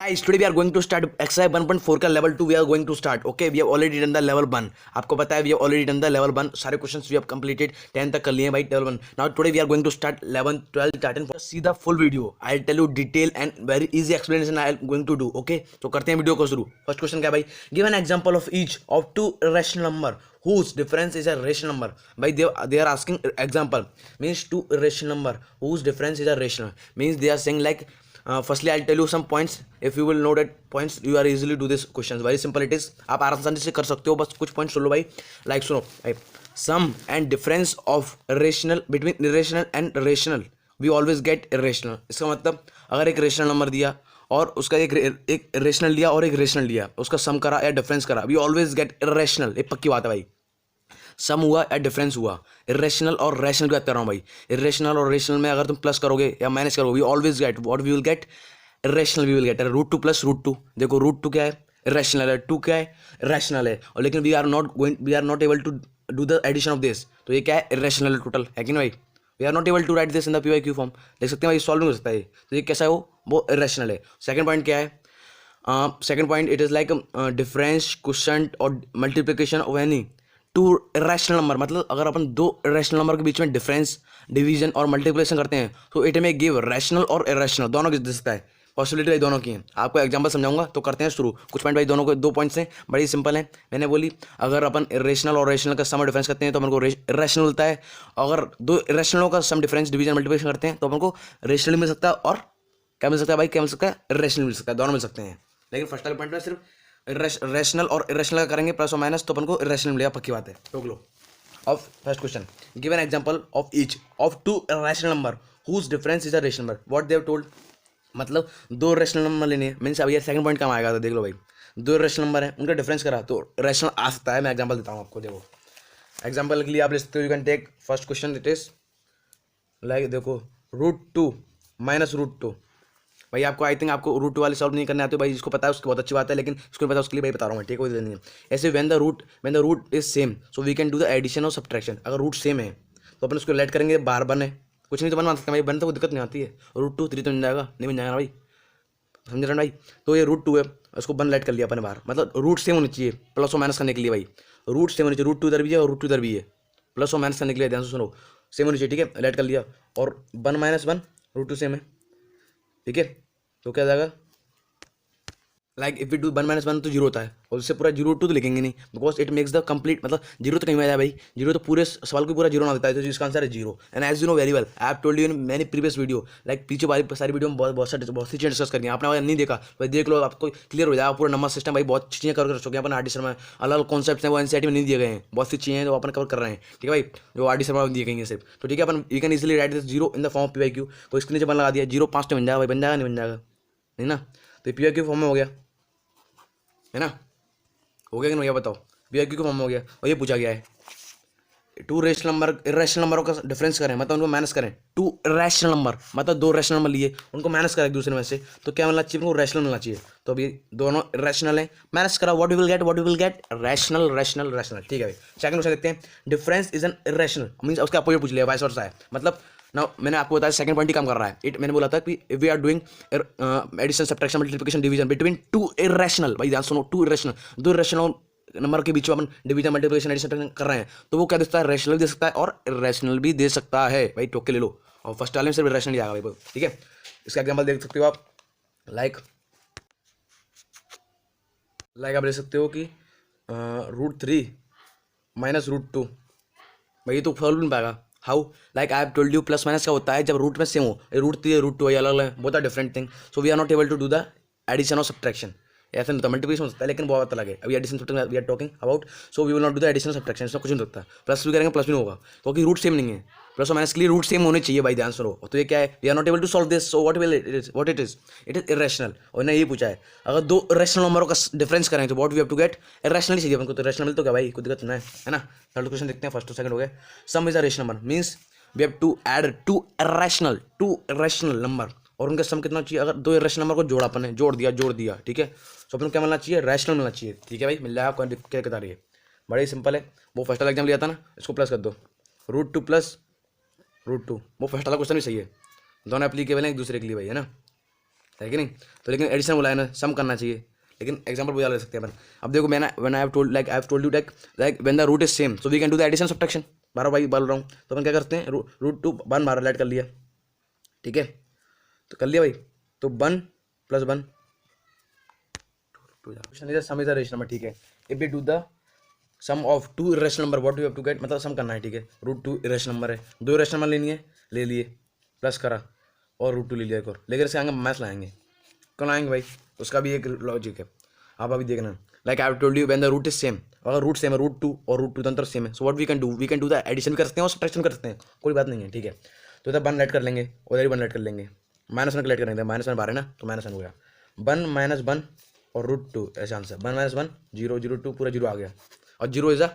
Guys, today we are going to start exercise 1.4 का level 2 we are going to start. Okay, we have already done the level 1. आपको पता है we have already done the level 1. सारे questions we have completed 10 तक कर लिए हैं भाई level 1. Now today we are going to start 11, 12, 13. See the full video. I'll tell you detail and very easy explanation I am going to do. Okay, तो करते हैं video को शुरू. First question क्या है भाई? Give an example of each of two rational number whose difference is a rational number. भाई they are asking example means two rational number whose difference is a rational means they are saying like. Firstly I'll tell you some points. If you will know that points you are easily do this questions. Very simple it is. आप आसानी से कर सकते हो. बस कुछ point सुन लो भाई. Like सुनो भाई. Sum and difference of rational between irrational and rational we always get irrational. इसका मतलब अगर एक रेशनल नंबर दिया और उसका एक रेशनल लिया और एक रेशनल लिया, उसका सम करा या डिफरेंस करा, वी ऑलवेज गेट इरेशनल. ये पक्की बात है भाई. सम हुआ या डिफरेंस हुआ, इरेशनल और रैशनल की बात कर रहा हूँ भाई. इरेशनल और रेशनल में अगर तुम प्लस करोगे या माइनस करोगे, we always get what we will get irrational. We will get root two plus root two. देखो रूट टू क्या है, इरेशनल है. टू क्या है, रैशनल है. और लेकिन we are not able to do the addition of this. तो ये क्या है, इरेशनल है टोटल, है कि नहीं भाई. We are not able to write this in the PYQ form. देख सकते हैं भाई, सॉल्व नहीं हो सकता है. तो ये कैसा है, वो इरेशनल है. सेकंड पॉइंट क्या है, second point it is like difference quotient और multiplication of any two rational number. मतलब अगर अपन दो रैशनल नंबर के बीच में डिफरेंस, डिवीजन और मल्टीप्लिकेशन करते हैं तो इट में गिव रैशनल और इरेशनल दोनों की दे सकता है. पॉसिबिलिटी भाई दोनों की है. आपको एग्जांपल समझाऊंगा. तो करते हैं शुरू. कुछ पॉइंट भाई दोनों को, दो पॉइंट्स हैं, बड़ी सिंपल है. मैंने बोली अगर अपन इरेशनल और रेशनल का सम डिफरेंस करते हैं तो अपन को रेशनल मिलता है. अगर दो रेशनलों का सम डिफरेंस डिवीजन मल्टीप्लिकेशन करते हैं तो अपन को रेशनल मिल सकता है. और क्या मिल सकता है भाई, क्या मिल सकता है, रेशनल मिल सकता है. दोनों मिल सकते हैं. लेकिन फर्स्ट वाले पॉइंट में सिर्फ रेशनल और इरेशनल का करेंगे प्लस और माइनस, तो अपन को इरेशनल मिलेगा. पक्की बात है. रोक लो. Of first question, give an example of each of two rational number whose difference is a rational number. What they have told, मतलब दो रैशनल नंबर लेने हैं. मीन्स अब ये सेकंड पॉइंट काम आएगा. तो देख लो भाई, दो रैशनल नंबर है, उनका डिफरेंस करा तो रैशनल आ सकता है. मैं एग्जांपल देता हूँ आपको. देखो एग्जांपल के लिए आप ले सकते हो. You can take first question. It is like देखो root two minus root two. भाई आपको आई थिंक आपको रूट टू वाले सॉल्व नहीं करने आते हो भाई. जिसको पता है उसकी बहुत अच्छी बात है, लेकिन उसको नहीं पता उसके लिए भाई बता रहा हूँ मैं. ठीक है, कोई नहीं है. ऐसे when the root is same so we can do the addition और सब्ट्रैक्शन. अगर रूट सेम है तो अपन उसको लेट करेंगे, बाहर बन है, कुछ नहीं तो बनवा सकते हैं भाई. बन तो कोई दिक्कत नहीं आती है. रूट टू थ्री तो बन जाएगा, नहीं बन जाएगा ना भाई. समझ रहे हैं भाई. तो ये रूट टू है, उसको बन लेट कर लिया अपन बाहर. मतलब रूट सेम होनी चाहिए प्लस और माइनस करने के लिए भाई. रूट सेम होनी चाहिए. रूट टू इधर भी है और रूट टू इधर भी है. प्लस और माइनस करने के लिए ध्यान से सुनो, सेम होनी चाहिए. ठीक है, लेट कर लिया. और one minus one root two same है. ठीक है, तो क्या जाएगा, like if you do one minus one तो जीरो होता है. और उससे पूरा जीरो टू तो लिखेंगे नहीं, because it makes the complete, मतलब जीरो तो कहीं में आया भाई. जीरो तो पूरे सवाल को पूरा जीरो ना देता है. तो इसका आंसर है zero. And as you know very well, I have told you in many previous video. Like पीछे वाली सारी वीडियो में बहुत सी चीज़ें डिस्कस करनी है. आपने नहीं देखा भाई, देख लो, आपको क्लियर हो जाएगा पूरा नंबर सिस्टम भाई. बहुत चीज़ें कर चुके हैं अपन RD शर्मा. अलग अलग कॉन्सेप्ट हैं वो NCERT में नहीं दिए गए हैं. बहुत सी चीज़ें जो अपन कवर कर रहे हैं. ठीक है भाई, जो RD शर्मा में दिए गई हैं सिर्फ. तो ठीक है, अपन you can easily write this zero in the form of PYQ. तो इसके नीचे बन लगा दिया जीरो 5 तो बन जाएगा भाई. बन जाएगा नहीं बन जाएगा, नहीं ना. तो PYQ फॉर्म में हो गया है ना. हो गया कि नहीं, बताओ. PYQ को फॉर्म हो गया. और ये पूछा गया है टू रेशनल नंबर इरेशनल नंबरों का डिफरेंस करें, मतलब उनको माइनस करें. टू रैशनल नंबर मतलब दो रैशनल नंबर लिए, उनको माइनस करें एक दूसरे में से, तो क्या मिलना चाहिए, उनको रैशनल मिलना चाहिए. तो अभी दोनों रैशनल है, माइनस करा, what will get rational rational rational. ठीक है भाई. सेकंड क्वेश्चन देखते हैं. Difference is an irrational means उसका अपोजिट पूछ लिया, वाइस वर्सा है. मतलब ना मैंने आपको बताया सेकंड पॉइंट ही काम कर रहा है. मैंने बोला था कि we are doing addition subtraction multiplication division between two irrational. भाई ध्यान सुनो, टू इरेशनल, दो इरेशनल नंबर के बीच में अपन डिवीजन मल्टीप्लिकेशन एडिशन कर रहे हैं. तो वो क्या दे सकता है, रैशनल भी दे सकता है और इरेशनल भी दे सकता है भाई. टोक के ले लो. और फर्स्ट वाले में सिर्फ रैशनल ही आएगा भाई. ठीक है, इसका एग्जांपल देख सकते हो आप. लाइक आप ले सकते हो कि root three minus root two. भाई ये तो सॉल्व नहीं पाएगा. How, like I have told you plus minus क्या होता है, जब रूट में सेम हो. रूट थ्री रूट टू है, अलग अलग, बहुत different thing. So we are not able to do the addition और सब्ट्रैक्शन. ऐसा नहीं होता, मल्टीप्लिकेशन हो सकता है लेकिन बहुत अलग है. अभी addition subtraction we are talking about. So we will not do the addition subtraction. इसमें कुछ नहीं सकता. प्लस भी करेंगे प्लस भी नहीं होगा, क्योंकि रूट सेम नहीं है. प्लस और माइनस के लिए रूट सेम होने चाहिए भाई. ध्यान सुनो. तो ये क्या है, we are not able to solve this. So what it is irrational. और ना ये पूछा है अगर दो रैशनल नंबरों का डिफरेंस करें तो what we have to get irrational चाहिए हमको. तो रैशनल मिल तो क्या भाई, कोई दिक्कत नहीं है ना. थर्ड क्वेश्चन देखते हैं. फर्स्ट और सेकंड हो गए. Sum is a rational number means we have to add two rational number और उनका सम कितना चाहिए. अगर दो इरेशनल नंबर को जोड़ा अपन ने, जोड़ दिया. ठीक है, तो अपन को क्या मिलना चाहिए, रैशनल मिलना चाहिए. ठीक है भाई, मिल जाएगा. क्या बता रही है, बड़ा ही सिंपल है. वो फर्स्ट वाला एग्जाम लिया था ना, इसको प्लस कर दो. Root two plus root two, वो फर्स्ट वाला क्वेश्चन भी सही है. दोनों एप्लीकेबल हैं एक दूसरे के लिए भाई, है ना. है कि नहीं। तो लेकिन एडिशन बोला है ना, सम करना चाहिए, लेकिन एग्जाम्पल बुझा ले सकते हैं अपन। अब देखो मैंने when I have told like I have told you like when the root is same so we can do the addition subtraction. बारह भाई बोल रहा हूँ, तो अपन क्या करते हैं, रूट टू वन बारह ऐड कर लिया, ठीक है, तो कर लिया भाई, तो one plus one sum is a rational number, ठीक है। If we do the sum of two irrational number what you have to get, मतलब सम करना है, ठीक है। रूट टू इरेशनल नंबर है, दो इरेशनल नंबर लेनी है, ले लिए, प्लस करा और रूट टू ले लिया एक और, लेकर इसके आगे मैथ लाएंगे, कौन लाएंगे भाई, उसका भी एक लॉजिक है, आप अभी देखना। Like I have told you when the root is same, अगर रूट सेम है, रूट टू और रूट टू दोनों तरफ सेम है, so what we can do the addition भी कर सकते हैं और सब्ट्रैक्शन कर सकते हैं, कोई बात नहीं है, ठीक है। तो इधर वन ऐड कर लेंगे, उधर ही वन ऐड कर लेंगे, माइनस वन ऐड करेंगे, माइनस वन बारह है ना, तो माइनस वन हो गया, वन माइनस वन और रूट टू, ऐसे answer, one minus one zero, zero two पूरा जीरो आ गया, और zero is a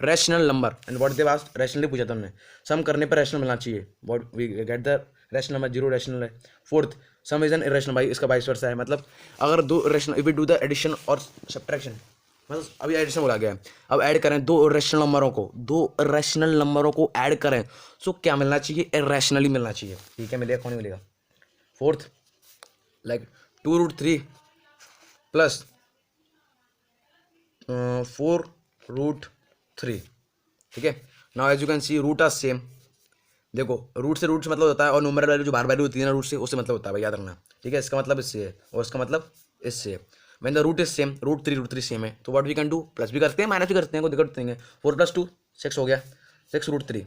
rational number and what they वास्ट रैशनली पूछा था हमने, सम करने पर रैशनल मिलना चाहिए, what we get the rational number, zero rational है। Fourth, sum is an irrational, भाई इसका वाइस वर्सा है, मतलब अगर दो rational, if we do the addition और सब्ट्रैक्शन, मतलब अभी एडिशन बोला गया है, अब ऐड करें दो रैशनल नंबरों को, दो रैशनल नंबरों को ऐड करें, सो क्या मिलना चाहिए, इरेशनली मिलना चाहिए, ठीक है, मिलेगा कौन नहीं मिलेगा। Fourth, like two root three plus four root three, ठीक है। Now as you can see root are same, देखो रूट से मतलब होता है, और न्यूमरल वैल्यू जो बार वैल्यू होती है ना रूट से, उससे मतलब होता है भाई, याद रखना, ठीक है। इसका मतलब इससे है और इसका मतलब इससे है। When the root is same, root three same है, तो what we can do, plus भी करते हैं माइनस भी करते हैं, कोई दिक्कत नहीं है। फोर प्लस टू सिक्स हो गया, सिक्स रूट थ्री,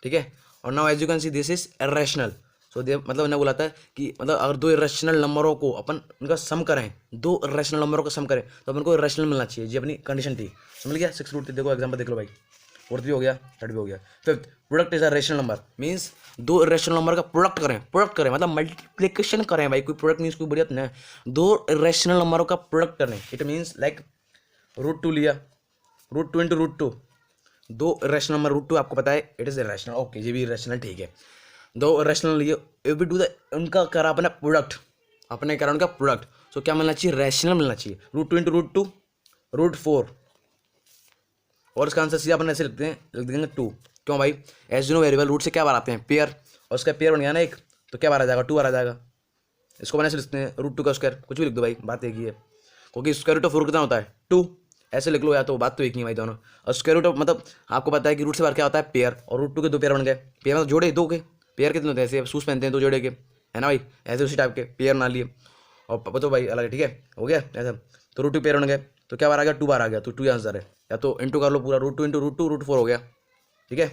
ठीक है। और now as you can see this is irrational, so they मतलब मैंने बोला था कि मतलब अगर दो इरेशनल नंबरों को अपन उनका सम करें, दो इरेशनल नंबरों का सम करें, तो अपन को इरेशनल मिलना चाहिए, जी अपनी कंडीशन थी, समझ गया। सिक्स रूट थ्री, देखो एग्जाम्पल देख लो भाई, फोर्थ भी हो गया, थर्ड भी हो गया। Fifth, product is a rational number, means दो रेशनल नंबर का प्रोडक्ट करें मतलब मल्टीप्लिकेशन करें भाई, कोई प्रोडक्ट मीन्स कोई बढ़िया नहीं, दो रेशनल नंबरों का प्रोडक्ट करें, it means like root two लिया, root two into root two, दो रेशनल नंबर, रूट टू आपको पता है इट इज रेशनल, ओके ये भी रेशनल, ठीक है। दो रेशनल लिए, इफ वी डू द उनका करा अपना प्रोडक्ट, अपने करा उनका प्रोडक्ट, सो क्या मिलना चाहिए, रेशनल मिलना चाहिए, root two into root two, root four, और इसका आंसर सीधा अपन ऐसे लिखते हैं, लिख देंगे टू, क्यों भाई, as you know variable root से क्या बार आते हैं, पेयर, और उसका पेयर बन गया ना एक, तो क्या बार आ जाएगा, टू बार आ जाएगा। इसको अपन ऐसे लिखते हैं, रूट टू का स्क्वायर, कुछ भी लिख दो भाई, बात एक ही है, क्योंकि स्क्वायर रूट ऑफ फोर कितना होता है, टू, ऐसे लिख लो, या तो बात तो एक ही है भाई दोनों। और स्क्वायर रूट ऑफ मतलब आपको पता है कि रूट से बार क्या होता है, पेयर, और रूट टू के दो पेयर बन गए, पेयर मतलब जोड़े दो के, पेयर कितने होते हैं, ऐसे शूज पहनते हैं दो जोड़े के, है ना भाई, ऐसे उसी टाइप के पेयर ना लिए, और तो भाई अलग है, ठीक है, हो गया ऐसा, तो रूट टू पेयर बन गए, तो क्या बार आ गया, टू बार आ गया, तो टू आंसर है, या तो इंटू कर लो पूरा, root two into root two, root four हो गया, ठीक है,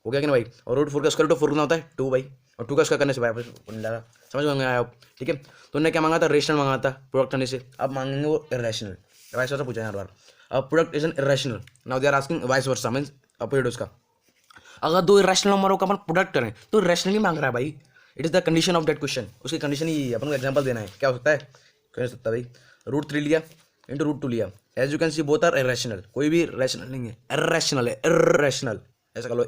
हो गया कि ना भाई। और रूट फोर का स्क्वायर रूट ऑफ फोर कितना होता है, टू भाई, और टू का स्क्वायर करने से भाई लगा, समझ में आया आप, ठीक है। तो उन्होंने क्या मांगा था, रेशनल मांगा था प्रोडक्ट करने से, अब मांगेंगे वो इरेशनल, वाइस वर्सा पूछा है हर बार। अब product is an irrational, now they are asking vice versa, means opposite उसका, अगर दो इरेशनल नंबरों का अपन प्रोडक्ट करें तो रैशनली मांग रहा है भाई, it is the condition of that question, उसकी कंडीशन ही अपन को एग्जांपल देना है, क्या हो सकता है, क्या हो सकता है भाई, रूट थ्री लिया इंटू रूट टू लिया, as you can see both are irrational, कोई भी रैशनल नहीं है, इरेशनल है, इरेशनल, ऐसा कर लो,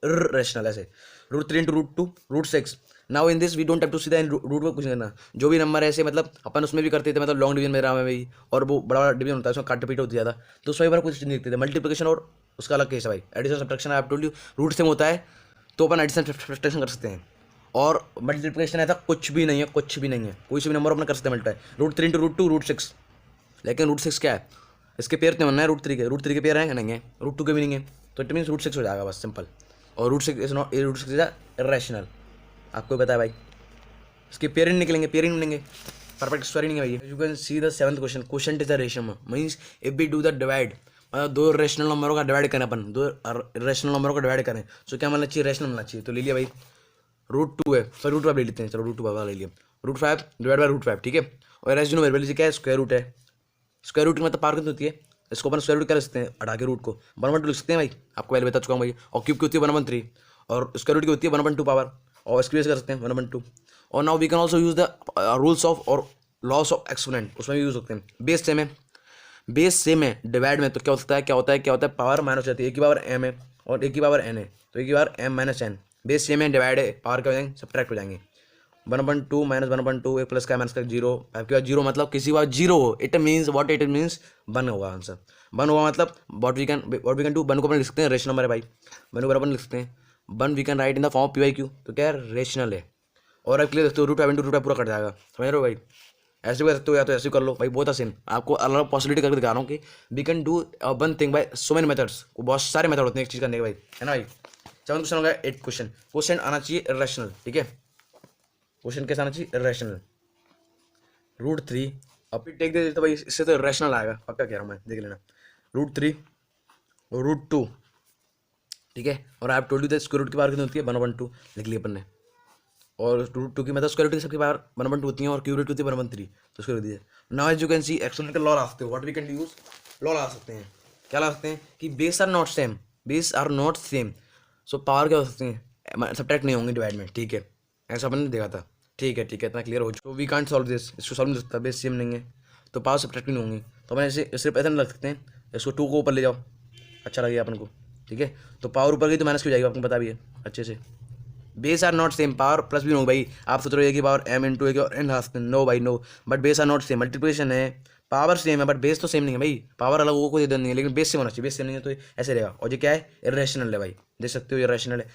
इरेशनल ऐसे, root three into root six. Now in this we don't have to see the root को कुछ नहीं करना, जो भी नंबर है ऐसे मतलब अपन उसमें भी करते थे, मतलब लॉन्ग डिवीजन में रहा में भी, और वो बड़ा बड़ा डिवीजन होता है उसमें काट पीट होती ज़्यादा, तो उसमें बार कुछ नहीं लिखते थे, मल्टीप्लिकेशन और उसका अलग केस है भाई, addition subtraction I have told you, root same होता है तो अपन एडिशन सब्ट्रैक्शन कर सकते हैं, और मल्टीप्लिकेशन ऐसा कुछ भी नहीं है, कुछ भी नहीं है, कोई से भी नंबर अपना कर सकते हैं multiply, root three into root two root six, लेकिन रूट सिक्स क्या है, इसके पेयर तो बनना है रूट थ्री के पेयर हैं नहीं है, रूट टू के भी नहीं है, तो इट मीन्स रूट सिक्स हो जाएगा बस सिंपल, और root six is not, root six is irrational, आपको पता है भाई, इसके पेयर ही निकलेंगे, पेयर ही मिलेंगे, परफेक्ट स्क्वायर ही नहीं है भाई। You can see the seventh question, question is the ratio, means if we do the divide, मतलब दो रेशनल नंबरों का डिवाइड करें अपन, दो रेशनल नंबरों का डिवाइड करें, सो क्या मिलना चाहिए, रेशनल मिलना चाहिए, तो ले लिया भाई, रूट टू है, सॉरी रूट फाइव ले लेते हैं, चलो रूट टू वाला ले लिया, root five divide by root five, ठीक है। और एज यू नो वेरिएबल क्या है, स्क्वायर रूट है, स्क्वायर रूट मतलब पावर कितनी होती है, इसको अपन स्क्वायर रूट क्या लिख सकते हैं, हटा के रूट को वन वन टू लिख सकते हैं भाई, आपको पहले बता चुका हूँ भाई, और क्यूब की होती है वन वन थ्री, और स्क्वायर रूट की होती है वन वन टू पावर, और इसकी वजह से कर सकते हैं वन वन टू। और now we can also use the rules of और लॉस ऑफ एक्सपोनेंट, उसमें भी यूज सकते हैं, बेस सेम है, बेस सेम है, डिवाइड में तो क्या होता है, क्या होता है, क्या होता है, पावर माइनस जाती है, एक की पावर एम है और एक की पावर एन है, तो एक की power M minus N, base same है, डिवाइड है, पावर क्या हो जाएंगे, सब्ट्रैक्ट हो जाएंगे, one upon two minus one upon two, एक प्लस का माइनस का जीरो, आपके पास जीरो मतलब किसी बार जीरो हो, it means what it means one होगा आंसर, वन होगा मतलब what we can do, one को अपन लिख सकते हैं रेशनल नंबर है भाई, वन को अपन लिख सकते हैं, one we can write in the form P by Q, तो क्या है रेशनल है, और आप क्लियर देखते हो रूट 5 इंटू रूट 5 पूरा कट जाएगा, समझ रहे हो भाई। ऐसे भी कर सकते हो या तो ऐसे कर लो भाई, बहुत आसान। आपको अलग अलग पॉसिबिलिटी करके दिखा रहा हूँ कि we can do one thing by so many methods. बहुत सारे मेथड होते हैं एक चीज़ करने के भाई, है ना भाई। 7 क्वेश्चन हो गया, 8 क्वेश्चन। क्वेश्चन आना चाहिए इरेशनल, ठीक है। क्वेश्चन कैसा आना चाहिए, इरेशनल। √3 अब भी टेक दे देते भाई, इससे तो इरेशनल आएगा पक्का कह रहा हूँ मैं, देख लेना। √3 और √2, ठीक है। और आप told you the square root की पावर कितनी होती है, 1/2 लिख लिया अपन ने। और √2 की मतलब स्क्वायर रूट की सबकी पावर 1/2 होती है और क्यूब रूट होती है 1/3, तो उसको लिख दीजिए। Now as you can see exponential का लॉ ला सकते हो, what we can use, law ला सकते हैं। क्या ला सकते हैं कि base are not same, base are not same, so power क्या हो सकती है, सब्ट्रैक्ट नहीं होंगी डिवाइड में, ठीक है। ऐसा अपन ने देखा था, ठीक है ठीक है, इतना क्लियर हो चुका। वी कांट सॉल्व दिस, इसको सॉल्व नहीं सकता, बेस सेम नहीं है तो पावर सब्ट्रैक्ट नहीं होंगी, तो अपन ऐसे सिर्फ ऐसा नहीं रख सकते हैं, इसको 2 को ऊपर ले जाओ, अच्छा लगेगा अपन को, ठीक है। तो पावर ऊपर गई तो माइनस क्यों जाएगी, आपको पता भी है अच्छे से। Base are not same, power plus भी नो भाई, आप सोच रहे हो कि पावर m इंटू एक और n हाथ, नो भाई no, but base are not same, multiplication है, पावर सेम है बट बेस तो सेम नहीं है भाई, पावर अलग को दे नहीं है लेकिन बेस सेम होना चाहिए, बेस सेम नहीं है तो ऐसे रहेगा। और ये क्या है, इरेशनल है भाई, देख सकते हो इरेशनल है।